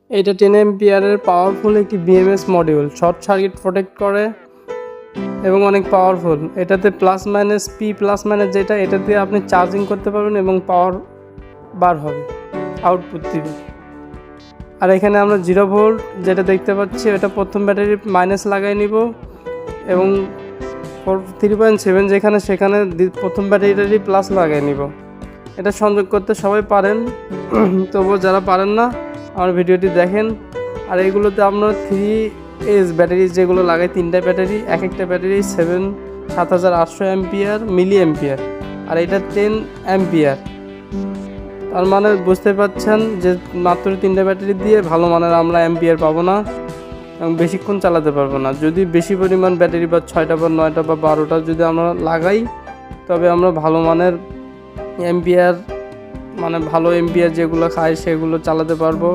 এটা 10 এম্পিয়ারের পাওয়ারফুল একটি BMS module, short circuit protect করে এবং অনেক পাওয়ারফুল। এটাতে প্লাস মাইনাস যেটা, এটা দিয়ে আপনি চার্জিং করতে পারবেন এবং পাওয়ার বার হবে, আউটপুট দিবে। আর এখানে আমরা 0 ভোল্ট যেটা দেখতে পাচ্ছি, এটা প্রথম ব্যাটারি মাইনাস লাগাই নিব এবং 3.7 যেখানে, সেখানে প্রথম ব্যাটারিটারই প্লাস লাগাই নিব। এটা সংযোগ করতে সবাই পারেন, তবুও যারা পারেন না আমার ভিডিওটি দেখেন। আর এইগুলোতে আপনার 3S ব্যাটারি যেগুলো লাগাই, 3টা ব্যাটারি, এক একটা ব্যাটারি 7800 অ্যাম্পিয়ার মিলি অ্যাম্পিয়ার, আর এটা 10 অ্যাম্পিয়ার। তার মানে বুঝতে পারছেন যে মাত্র 3টা ব্যাটারি দিয়ে ভালো মানের আমরা অ্যাম্পিয়ার পাবো না এবং বেশিক্ষণ চালাতে পারবো না। যদি বেশি পরিমাণ ব্যাটারি বা 6টা বা 9টা বা 12টা যদি আমরা লাগাই, তবে আমরা ভালো মানের অ্যাম্পিয়ার, মানে ভালো এম্পিয়ার যেগুলো খায় সেগুলো চালাতে পারবো।